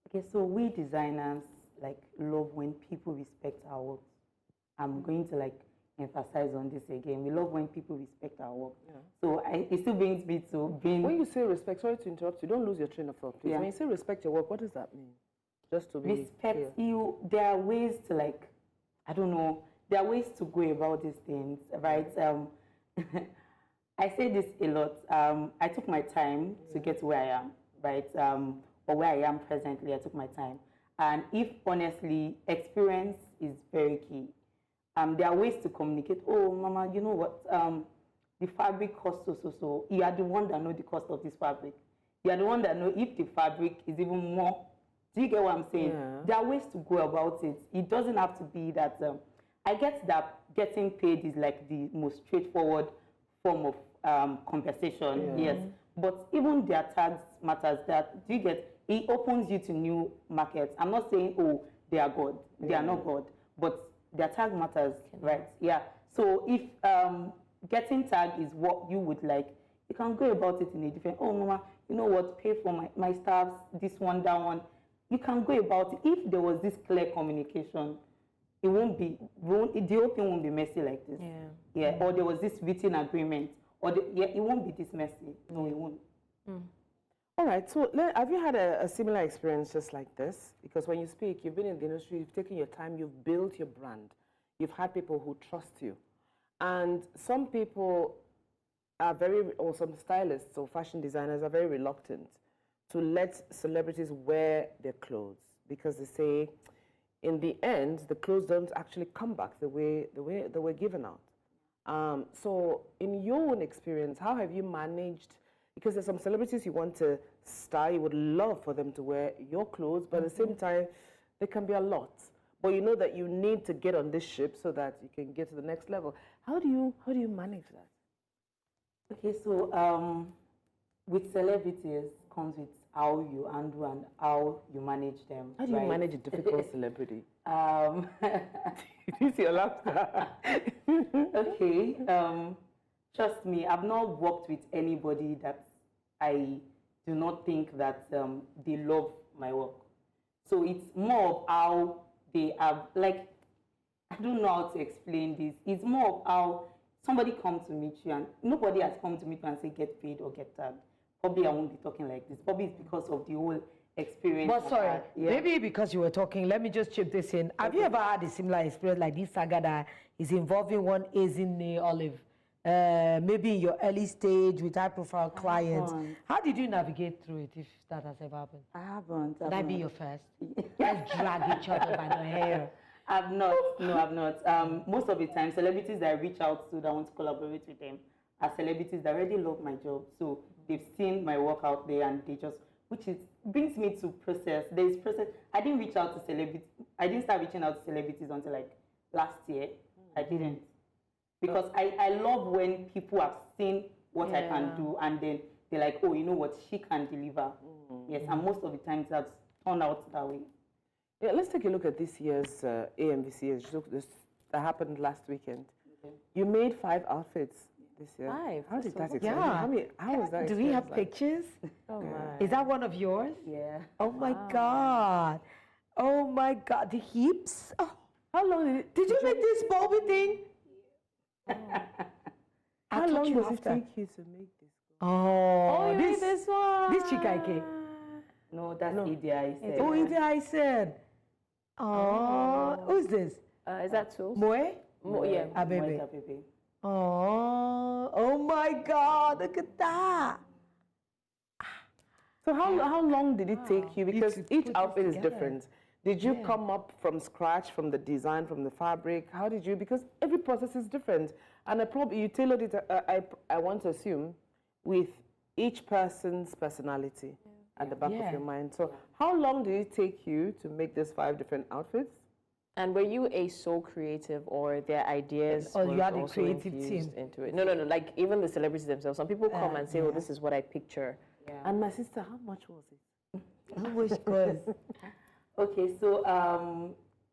[SPEAKER 4] Okay, so we designers like love when people respect our work. I'm going to like emphasize on this again. We love when people respect our work. Yeah. So it still brings me to being.
[SPEAKER 2] When you say respect, sorry to interrupt you, don't lose your train of thought, please. Yeah. When you say respect your work, what does that mean? Just to be
[SPEAKER 4] respect
[SPEAKER 2] clear.
[SPEAKER 4] you. There are ways to like, I don't know. There are ways to go about these things, right? I say this a lot. I took my time to get where I am, right? Or where I am presently, I took my time. And if honestly, experience is very key. There are ways to communicate. Oh, Mama, you know what? The fabric costs so. You are the one that know the cost of this fabric. You are the one that know if the fabric is even more. Do you get what I'm saying? Yeah. There are ways to go about it. It doesn't have to be that. I get that getting paid is like the most straightforward form of compensation. Yeah. Yes, but even their tags matters. That do you get? It opens you to new markets. I'm not saying, oh, they are God. They are not God. But their tag matters, right? Yeah. So if getting tagged is what you would like, you can go about it in a different, oh, Mama, you know what, pay for my staffs, this one, that one. You can go about it. If there was this clear communication, it won't be, the whole thing won't be messy like this. Yeah. Or there was this written agreement. Or it won't be this messy. No, it won't.
[SPEAKER 2] All right, so have you had a similar experience just like this? Because when you speak, you've been in the industry, you've taken your time, you've built your brand. You've had people who trust you. And some people are or some stylists or fashion designers are very reluctant to let celebrities wear their clothes because they say, in the end, the clothes don't actually come back the way they were given out. So in your own experience, how have you managed? Because there's some celebrities you want to style, you would love for them to wear your clothes, but at the same time, there can be a lot. But you know that you need to get on this ship so that you can get to the next level. How do you manage that?
[SPEAKER 4] Okay, so with celebrities comes with how you handle and how you manage them.
[SPEAKER 2] How do you manage a difficult celebrity? You see your laughter.
[SPEAKER 4] Okay. Trust me, I've not worked with anybody that I do not think that they love my work. So it's more of how they have, like, I don't know how to explain this. It's more of how somebody comes to meet you and nobody has come to meet you and say get paid or get tagged. Probably I won't be talking like this. Probably it's because of the whole experience.
[SPEAKER 3] But sorry, maybe because you were talking, let me just chip this in. Have you ever had a similar experience like this saga that is involving one Ezinne Olive? Maybe in your early stage with high-profile clients. How did you navigate through it, if that has ever happened?
[SPEAKER 4] I haven't.
[SPEAKER 3] Can I be your first? Let's drag each other by the hair.
[SPEAKER 4] I've not. No, I've not. Most of the time, celebrities that I reach out to that want to collaborate with them are celebrities that already love my job. So they've seen my work out there and they just, brings me to process. There's process. I didn't reach out to celebrities. I didn't start reaching out to celebrities until like last year. I didn't. Because I love when people have seen what I can do and then they're like, oh, you know what, she can deliver. Yes, and most of the times that's turned out that way.
[SPEAKER 2] Yeah, let's take a look at this year's AMVCA that happened last weekend. Okay. You made 5 outfits this year.
[SPEAKER 1] 5?
[SPEAKER 2] How did that
[SPEAKER 3] How
[SPEAKER 2] was that?
[SPEAKER 3] Do we have pictures?
[SPEAKER 1] Oh my.
[SPEAKER 3] Is that one of yours?
[SPEAKER 4] Yeah.
[SPEAKER 3] Oh my God. Oh my God. The hips. Oh.
[SPEAKER 2] How long
[SPEAKER 3] did you make this Bobby thing?
[SPEAKER 2] How long does it take you to make this?
[SPEAKER 3] Oh,
[SPEAKER 1] you made this one.
[SPEAKER 3] This Chikaike.
[SPEAKER 4] No, that's Idi I said.
[SPEAKER 3] Oh, Idi I said. Oh, who's this?
[SPEAKER 1] Is that too?
[SPEAKER 3] Moe?
[SPEAKER 1] Yeah.
[SPEAKER 3] Abebe. Oh my God, look at that.
[SPEAKER 2] So how long did it take you? Because each outfit is different. Did you come up from scratch, from the design, from the fabric? How did you, because every process is different. And you tailored it, I want to assume, with each person's personality at the back of your mind. So how long did it take you to make these 5 different outfits?
[SPEAKER 1] And were you a sole creative, or their ideas
[SPEAKER 3] Or
[SPEAKER 1] were
[SPEAKER 3] you had a
[SPEAKER 1] also
[SPEAKER 3] creative
[SPEAKER 1] infused
[SPEAKER 3] team?
[SPEAKER 1] into it? No. Like even the celebrities themselves. Some people come and say, "Oh, this is what I picture."
[SPEAKER 2] And my sister, how much was it?
[SPEAKER 3] I wish was.
[SPEAKER 4] Okay, so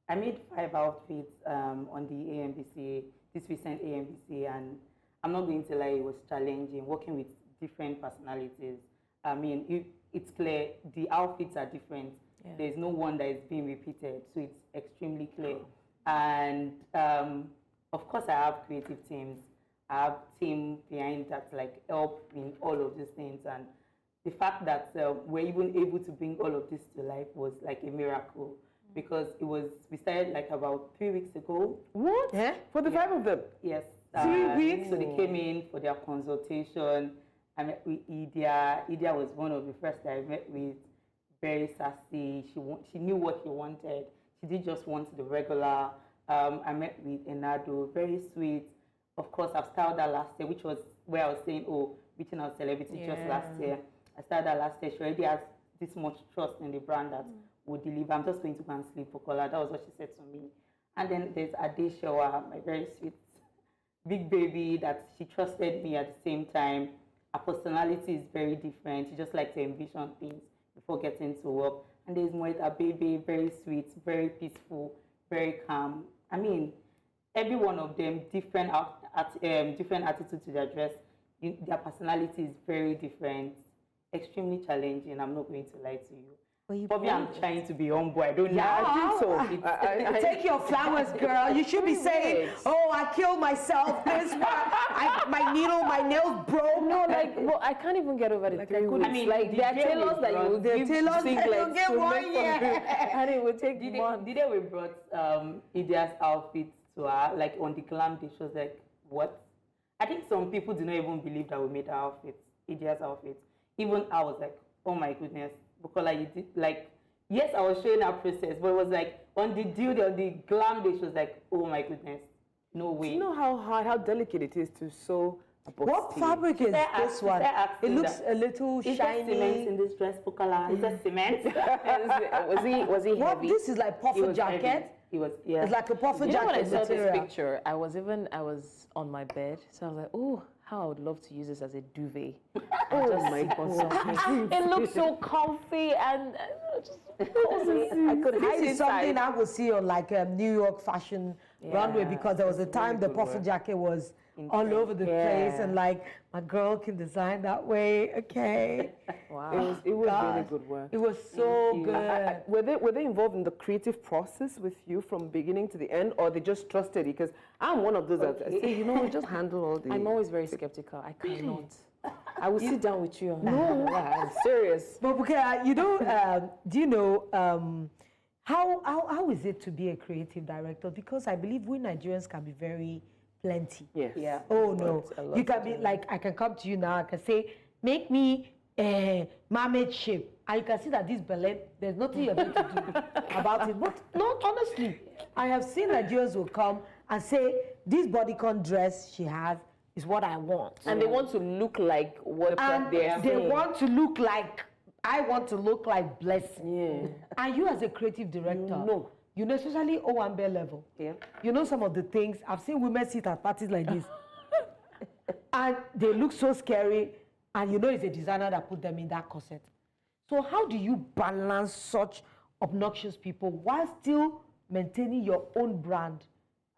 [SPEAKER 4] I made 5 outfits on the AMVCA, this recent AMVCA, and I'm not going to lie, it was challenging working with different personalities. I mean, it's clear the outfits are different. There's no one that is being repeated, so it's extremely clear. And of course, I have creative teams. I have team behind that like help in all of these things, and the fact that we're even able to bring all of this to life was like a miracle, because we started like about 3 weeks ago.
[SPEAKER 2] What?
[SPEAKER 3] Yeah?
[SPEAKER 2] For the 5 of them?
[SPEAKER 4] Yes.
[SPEAKER 2] 3 weeks?
[SPEAKER 4] So they came in for their consultation. I met with Idia. Idia was one of the first that I met with. Very sassy. She knew what she wanted. She didn't just want the regular. I met with Enado. Very sweet. Of course, I've started that last year, which was where I was saying, reaching out celebrity just last year. I started that last year. She already has this much trust in the brand that would deliver. I'm just going to go and sleep Bukola. That was what she said to me. And then there's Adeshawa, my very sweet big baby, that she trusted me at the same time. Her personality is very different. She just likes to envision things before getting to work. And there's Moita baby, very sweet, very peaceful, very calm. I mean, every one of them different attitude to their dress. Their personality is very different, extremely challenging. I'm not going to lie to you. Probably I'm trying to be humble. I don't know.
[SPEAKER 2] I think so.
[SPEAKER 3] Take your flowers, girl. You should be saying, "Oh, I killed myself. This part, my needle, my nails broke."
[SPEAKER 1] No, like, well, I can't even get over the 3 weeks.
[SPEAKER 4] I mean,
[SPEAKER 1] like,
[SPEAKER 4] the
[SPEAKER 1] there are
[SPEAKER 4] day
[SPEAKER 1] tailors
[SPEAKER 4] we
[SPEAKER 1] that you
[SPEAKER 4] brought-
[SPEAKER 1] give
[SPEAKER 3] tailors that
[SPEAKER 1] singlets
[SPEAKER 3] you get
[SPEAKER 1] to
[SPEAKER 3] 1
[SPEAKER 1] make
[SPEAKER 3] year.
[SPEAKER 1] for and it would take months.
[SPEAKER 4] The day we brought Idia's outfit to her, like on the glam day, she was like, "What?" I think some people do not even believe that we made her outfits, Idia's outfits. Even I was like, "Oh my goodness, Bukola, you did like." Yes, I was showing her process, but it was like on the glam day, she was like, "Oh my goodness, no way."
[SPEAKER 2] Do you know how hard, how delicate it is to sew a box
[SPEAKER 3] What
[SPEAKER 2] tee?
[SPEAKER 3] fabric is this one? It looks a little
[SPEAKER 4] Is there cement
[SPEAKER 3] shiny.
[SPEAKER 4] in this dress, Bukola? Is there cement?
[SPEAKER 1] Was he
[SPEAKER 3] What?
[SPEAKER 1] heavy?
[SPEAKER 3] This is like
[SPEAKER 4] It
[SPEAKER 3] puffer
[SPEAKER 4] was
[SPEAKER 3] jacket.
[SPEAKER 4] heavy. It was, yeah.
[SPEAKER 3] It's like a puffer
[SPEAKER 1] You know, when I
[SPEAKER 3] jacket
[SPEAKER 1] saw this
[SPEAKER 3] material.
[SPEAKER 1] picture, I was on my bed, so I was like, "Oh, how I would love to use this as a duvet."
[SPEAKER 2] Oh my God.
[SPEAKER 1] It looks so comfy and just cozy. I could hide
[SPEAKER 3] This is something
[SPEAKER 1] inside.
[SPEAKER 3] I would see on like a New York fashion runway, because there was a time the puffer jacket was all over the place, and like my girl can design that way. Okay.
[SPEAKER 1] Wow.
[SPEAKER 2] It was really
[SPEAKER 3] Gosh.
[SPEAKER 2] good work.
[SPEAKER 3] It was so good.
[SPEAKER 2] Were they involved in the creative process with you from beginning to the end, or they just trusted you? Because I'm one of those that I say, just handle all the.
[SPEAKER 1] I'm always very skeptical. I cannot. I will sit down with you. No, I'm serious.
[SPEAKER 3] But okay, do you know how is it to be a creative director? Because I believe we Nigerians can be very plenty.
[SPEAKER 2] Yes.
[SPEAKER 4] Yeah.
[SPEAKER 3] Oh no, you can be like, I can come to you now. I can say, make me mermaid shape, and you can see that this belly, there's nothing you're going to do about it. But no, honestly, I have seen Nigerians will come and say, this bodycon dress she has is what I want.
[SPEAKER 1] And they want to look like what
[SPEAKER 3] And
[SPEAKER 1] they're
[SPEAKER 3] they
[SPEAKER 1] saying.
[SPEAKER 3] want to look like, I want to look like Blessing.
[SPEAKER 2] Yeah.
[SPEAKER 3] And you as a creative director,
[SPEAKER 2] No.
[SPEAKER 3] you know, especially Owambe level,
[SPEAKER 2] Yeah.
[SPEAKER 3] you know some of the things, I've seen women sit at parties like this, and they look so scary, and you know it's a designer that put them in that corset. So how do you balance such obnoxious people while still maintaining your own brand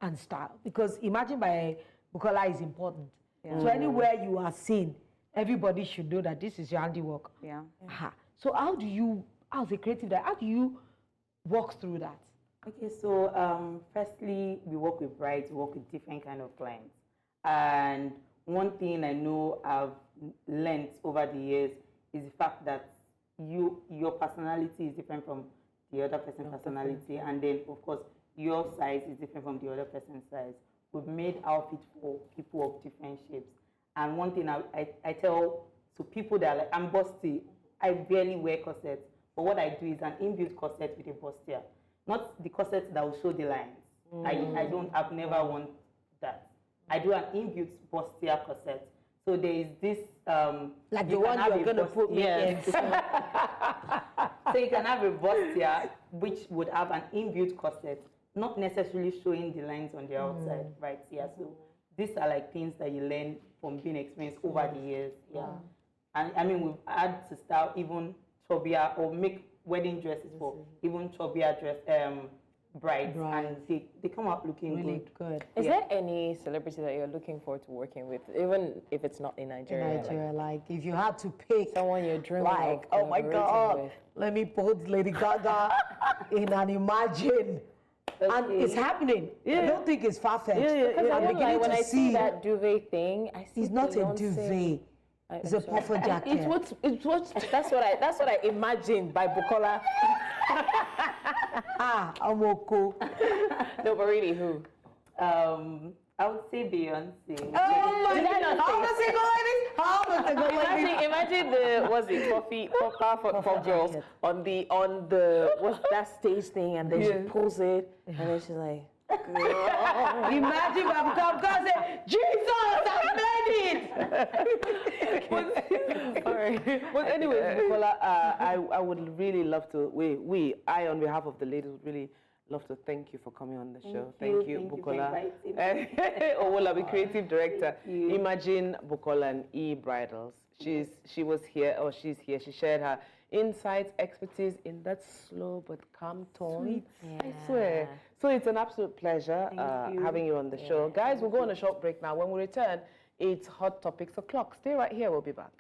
[SPEAKER 3] and style? Because imagine by Bukola is important. So anywhere you are seen, everybody should know that this is your handiwork.
[SPEAKER 4] Yeah.
[SPEAKER 3] So how do you, as a creative director, how do you walk through that?
[SPEAKER 4] Okay, so firstly, we work with brides, we work with different kind of clients. And one thing I know I've learned over the years is the fact that your personality is different from the other person's personality. And then, of course, your size is different from the other person's size. We've made outfits for people of different shapes. And one thing I tell to people that are like, I'm busty, I barely wear corsets. But what I do is an inbuilt corset with a bustier. not the corset that will show the lines. I've never worn that. I do an inbuilt bustier corset. So there is this
[SPEAKER 3] like the one you're going to put me in.
[SPEAKER 4] So you can have a bustier which would have an inbuilt corset, not necessarily showing the lines on the outside, right? Yeah. So these are like things that you learn from being experienced over the years. Yeah. And I mean, we've had to style even chubbier or make wedding dresses for even chubbier brides, and they come out looking
[SPEAKER 3] really good.
[SPEAKER 1] Is there any celebrity that you're looking forward to working with, even if it's not in Nigeria?
[SPEAKER 3] In Nigeria, like if you had to pick
[SPEAKER 1] someone you're dreaming
[SPEAKER 3] like,
[SPEAKER 1] of,
[SPEAKER 3] oh my God,
[SPEAKER 1] with.
[SPEAKER 3] let me put Lady Gaga in an Imagine. And it's happening. I don't think it's far-fetched.
[SPEAKER 1] Because
[SPEAKER 3] I'm beginning
[SPEAKER 1] when
[SPEAKER 3] to
[SPEAKER 1] I see that duvet thing, I see
[SPEAKER 3] it's not a
[SPEAKER 1] Beyonce.
[SPEAKER 3] duvet. It's a puffer jacket.
[SPEAKER 1] It's what that's what I imagined by Bukola.
[SPEAKER 3] Amoko.
[SPEAKER 1] No, but really, who?
[SPEAKER 4] I would say Beyonce.
[SPEAKER 3] Oh my God! How much they go like this?
[SPEAKER 1] Imagine the what's it, pop girls on the what's that stage thing, and then she pulls it, and then she's like.
[SPEAKER 3] Imagine I'm going to say, Jesus, I made it!
[SPEAKER 2] But anyways, Bukola, I would really love to, I on behalf of the ladies would really love to thank you for coming on the show. Thank you, Bukola. Owolabi, creative director. Imagine Bukola and E-Bridals. She was here, or she's here. She shared her insights, expertise in that slow but calm tone. I swear. So it's an absolute pleasure having you on the show. Guys, we'll go on a short break now. When we return, it's Hot Topics O'Clock. Stay right here. We'll be back.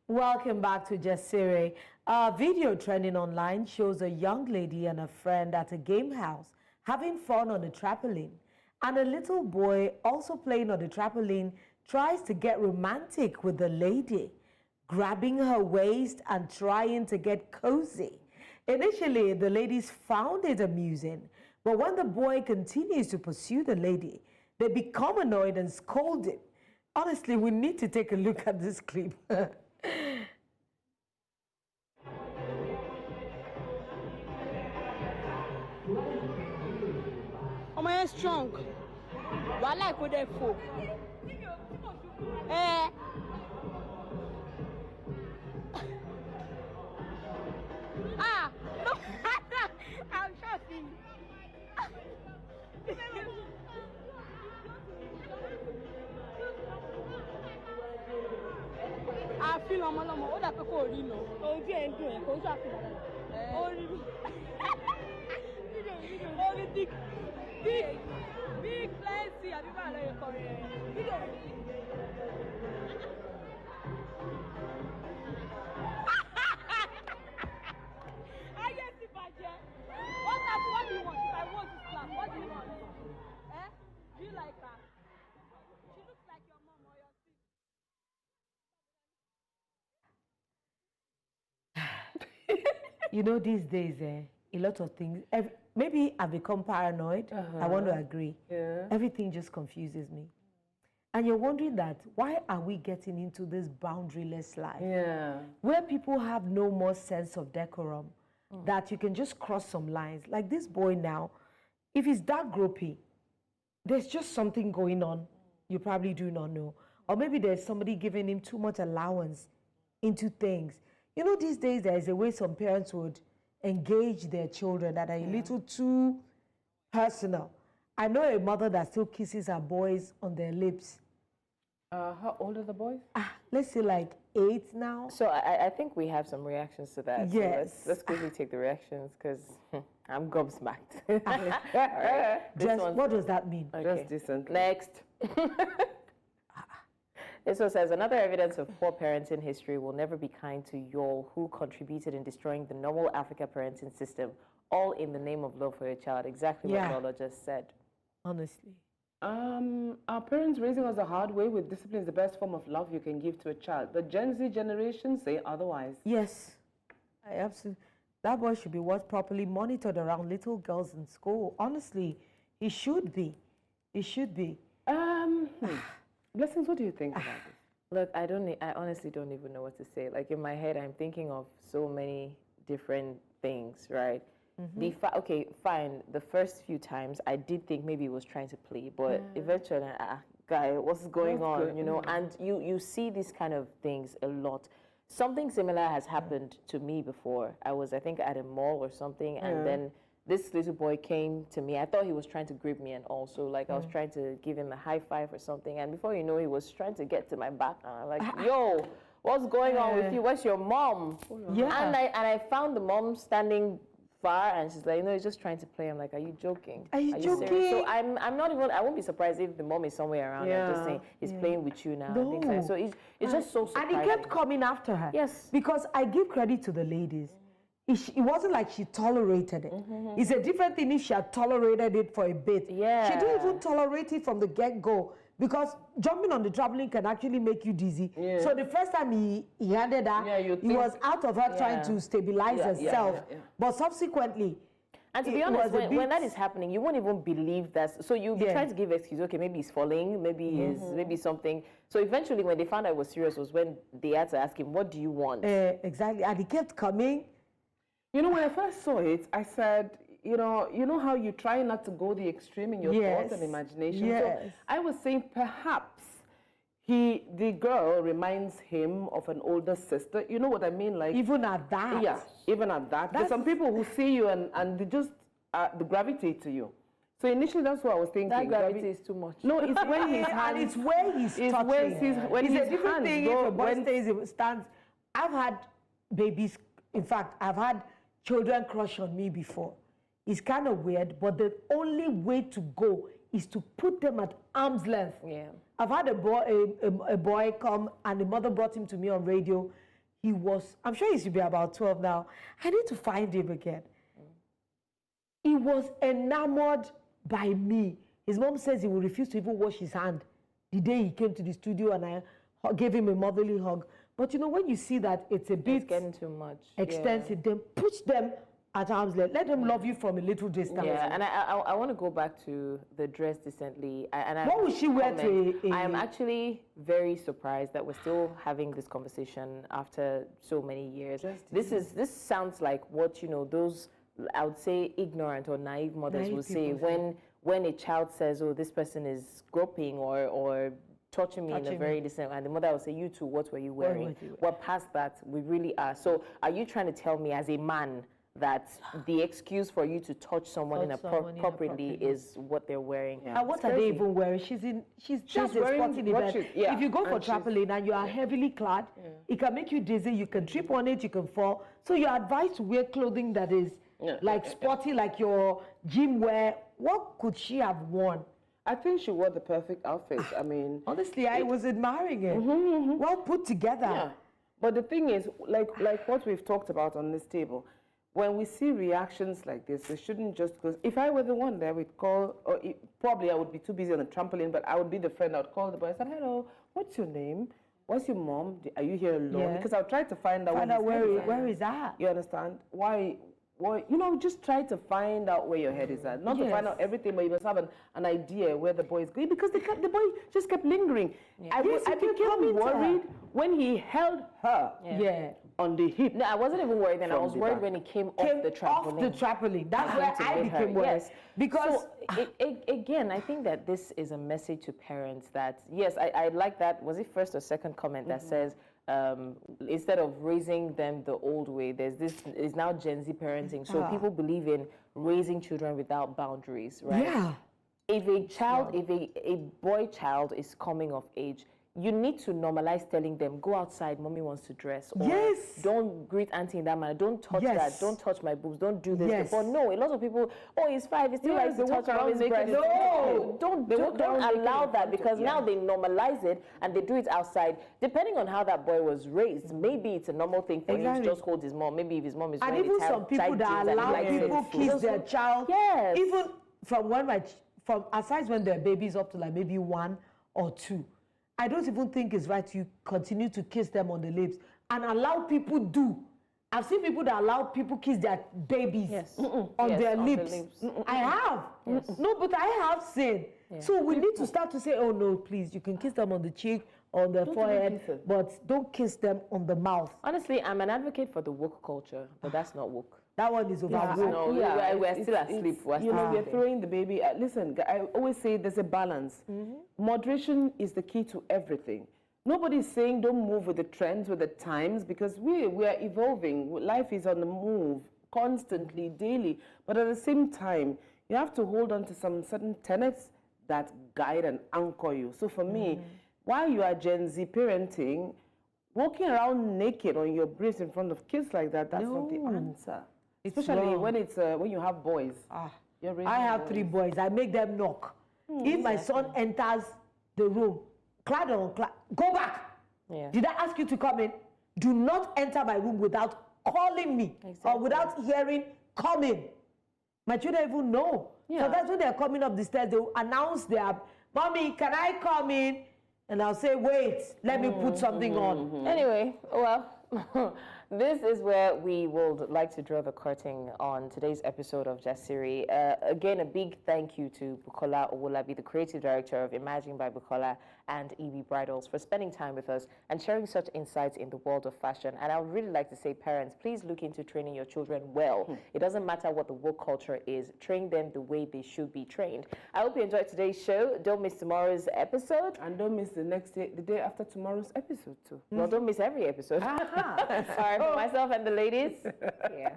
[SPEAKER 3] Welcome back to Jasiri. A video trending online shows a young lady and a friend at a game house having fun on a trampoline. And a little boy also playing on the trampoline tries to get romantic with the lady, grabbing her waist and trying to get cozy. Initially, the ladies found it amusing, but when the boy continues to pursue the lady, they become annoyed and scold him. Honestly, we need to take a look at this clip.
[SPEAKER 6] Ọmọ yẹn strong. Wàhálà ìkó dẹ̀ fò. No, I'm shouting. Àfihàn ọmọlọ́mọ, ó dà pé kò rí lọ. Ojú ẹ̀ ń dùn ẹ̀, kò ń ṣàfihàn rẹ̀. Ó rí mi. Ó rí big plenty, àbí bá àlọ́ yẹn kọrin ẹ̀. Fídíò rí. Ayé ti bàjẹ́. What do you want? If I want to slap, what do you want? Do you like her? She looks like your mom or your sister.
[SPEAKER 3] You know, these days, a lot of things, maybe I've become paranoid. I want to agree.
[SPEAKER 2] Yeah.
[SPEAKER 3] Everything just confuses me. And you're wondering that, why are we getting into this boundaryless life?
[SPEAKER 2] Yeah.
[SPEAKER 3] Where people have no more sense of decorum, that you can just cross some lines. Like this boy now, if he's that gropey, there's just something going on you probably do not know. Or maybe there's somebody giving him too much allowance into things. You know, these days there is a way some parents would engage their children that are a little too personal. I know a mother that still kisses her boys on their lips.
[SPEAKER 2] How old are the boys?
[SPEAKER 3] Let's say like 8 now.
[SPEAKER 1] So I think we have some reactions to that.
[SPEAKER 3] Yes.
[SPEAKER 1] So let's quickly take the reactions because I'm gobsmacked. All right.
[SPEAKER 3] What does that mean?
[SPEAKER 2] Just decent.
[SPEAKER 1] Next. This one says, another evidence of poor parenting history will never be kind to y'all who contributed in destroying the normal Africa parenting system, all in the name of love for your child. Exactly what Lola just said.
[SPEAKER 3] Honestly.
[SPEAKER 2] Our parents raising us the hard way with discipline is the best form of love you can give to a child. The Gen Z generation say otherwise.
[SPEAKER 3] Yes, I absolutely. That boy should be watched properly, monitored around little girls in school. Honestly, he should be. He should be.
[SPEAKER 2] Blessings, what do you think about this?
[SPEAKER 1] Look, I honestly don't even know what to say. Like in my head, I'm thinking of so many different things, right? Okay, fine. The first few times, I did think maybe he was trying to play, but eventually, guy, what's going on? You know, and you see these kind of things a lot. Something similar has happened to me before. I think, at a mall or something, and then this little boy came to me. I thought he was trying to grip me, and also like I was trying to give him a high five or something. And before you know, he was trying to get to my back. And I'm like, yo, what's going on with you? Where's your mom? Yeah. And I found the mom standing far, and she's like, you know, he's just trying to play. I'm like, are you joking?
[SPEAKER 3] Are you joking?
[SPEAKER 1] Serious? So I'm not even. I won't be surprised if the mom is somewhere around and just saying he's playing with you now. And things like that. So it's just so surprising.
[SPEAKER 3] And he kept coming after her.
[SPEAKER 1] Yes.
[SPEAKER 3] Because I give credit to the ladies. It wasn't like she tolerated it. It's a different thing if she had tolerated it for a bit.
[SPEAKER 1] Yeah.
[SPEAKER 3] She didn't even tolerate it from the get-go, because jumping on the trampoline can actually make you dizzy. Yeah. So the first time he handed her, he was out of her trying to stabilize herself. But subsequently,
[SPEAKER 1] and to be honest, when that is happening, you won't even believe that. So you'll be trying to give excuse. Okay, maybe he's falling, maybe he's maybe something. So eventually, when they found out it was serious, was when they had to ask him, "What do you want?"
[SPEAKER 3] Exactly, and he kept coming.
[SPEAKER 2] You know, when I first saw it, I said, you know how you try not to go the extreme in your thoughts and imagination. So I was saying perhaps the girl reminds him of an older sister. You know what I mean? Like
[SPEAKER 3] even at that.
[SPEAKER 2] Yeah, even at that. There's some people who see you and they just they gravitate to you. So initially, that's what I was thinking.
[SPEAKER 1] That gravity is too much.
[SPEAKER 2] No, it's when his hands.
[SPEAKER 3] And it's where he's touching. It's a different thing if a boy stands. I've had babies. In fact, I've had children crush on me before. It's kind of weird, but the only way to go is to put them at arm's length. Yeah. I've had a boy come, and the mother brought him to me on radio. He was, I'm sure he should be about 12 now. I need to find him again. He was enamored by me. His mom says he will refuse to even wash his hand the day he came to the studio, and I gave him a motherly hug. But you know, when you see that it's a bit
[SPEAKER 1] getting too much,
[SPEAKER 3] extensive, then push them at arm's length. Let them love you from a little distance.
[SPEAKER 1] Yeah, and I want to go back to the dress decently.
[SPEAKER 3] What would she wear to
[SPEAKER 1] I am actually very surprised that we're still having this conversation after so many years. This sounds like what, you know, those, I would say, ignorant or naive mothers will say when a child says, oh, this person is groping or touching me in a very decent way, and the mother will say, you too, what were you wearing? We're past that, we really are. So are you trying to tell me as a man that the excuse for you to touch someone inappropriately is what they're wearing?
[SPEAKER 3] Yeah. And what are they even wearing? She's just a sporting event. If you go for trampoline and you are heavily clad, it can make you dizzy, you can trip on it, you can fall. So you're advised to wear clothing that is sporty, like your gym wear. What could she have worn?
[SPEAKER 2] I think she wore the perfect outfit. I mean,
[SPEAKER 3] honestly, I was admiring it. Well put together.
[SPEAKER 2] Yeah. But the thing is, like what we've talked about on this table, when we see reactions like this, we shouldn't just, because if I were the one there, we'd call, probably I would be too busy on the trampoline, but I would be the friend. I would call the boy and say, hello, what's your name? What's your mom? Are you here alone? Because I'll try to find out
[SPEAKER 3] where is that.
[SPEAKER 2] You understand? Why, you know, just try to find out where your head is at. Not to find out everything, but you must have an idea where the boy is going, because the boy just kept lingering. I became worried when he held her on the hip.
[SPEAKER 1] No, I wasn't even worried then. I was worried when he came off the trampoline.
[SPEAKER 3] That's where I became worried.
[SPEAKER 1] Yes. Because again, I think that this is a message to parents that, yes, I like that. Was it first or second comment that says, instead of raising them the old way, is now Gen Z parenting. So people believe in raising children without boundaries, right? Yeah. If a boy child is coming of age, you need to normalize telling them, go outside, mommy wants to dress. Or don't greet auntie in that manner. Don't touch that. Don't touch my boobs. Don't do this. But no, a lot of people, he's 5, he still likes to touch around his breast. No, don't allow that, because now they normalize it and they do it outside. Depending on how that boy was raised, maybe it's a normal thing for him to just hold his mom. Maybe if his mom is
[SPEAKER 3] wearing even some people that allow people kiss their child. Yes. Even from aside when their baby's up to like maybe 1 or 2. I don't even think it's right to continue to kiss them on the lips and allow people do. I've seen people that allow people kiss their babies on
[SPEAKER 1] Yes,
[SPEAKER 3] their
[SPEAKER 1] on the
[SPEAKER 3] lips.
[SPEAKER 1] lips.
[SPEAKER 3] I have. No, but I have seen. So we need to start to say, oh no, please, you can kiss them on the cheek, on the forehead, but don't kiss them on the mouth.
[SPEAKER 1] Honestly, I'm an advocate for the woke culture, but that's not woke.
[SPEAKER 3] That one is overworked.
[SPEAKER 1] No, we're still asleep. We're
[SPEAKER 2] You
[SPEAKER 1] still
[SPEAKER 2] know, we're
[SPEAKER 1] sleeping.
[SPEAKER 2] throwing the baby. Listen, I always say there's a balance. Moderation is the key to everything. Nobody's saying don't move with the trends, with the times, because we are evolving. Life is on the move constantly, daily. But at the same time, you have to hold on to some certain tenets that guide and anchor you. So for me, while you are Gen Z parenting, walking around naked on your breast in front of kids like that, that's not the answer. Especially when it's when you have boys. You're raising
[SPEAKER 3] I have
[SPEAKER 2] boys.
[SPEAKER 3] 3 boys. I make them knock. If my son enters the room, go back.
[SPEAKER 1] Yeah.
[SPEAKER 3] Did I ask you to come in? Do not enter my room without calling me or without hearing, come in. My children even know. So that's when they're coming up the stairs, they will announce their, Mommy, can I come in? And I'll say, wait, let me put something on.
[SPEAKER 1] Anyway, well, this is where we would like to draw the curtain on today's episode of Jasiri. Again, a big thank you to Bukola Owolabi, the creative director of Imagine by Bukola and EB Bridals, for spending time with us and sharing such insights in the world of fashion. And I would really like to say, parents, please look into training your children well. It doesn't matter what the woke culture is. Train them the way they should be trained. I hope you enjoyed today's show. Don't miss tomorrow's episode.
[SPEAKER 2] And don't miss the next day, the day after tomorrow's episode too.
[SPEAKER 1] Well, don't miss every episode. Sorry for myself and the ladies. Yeah.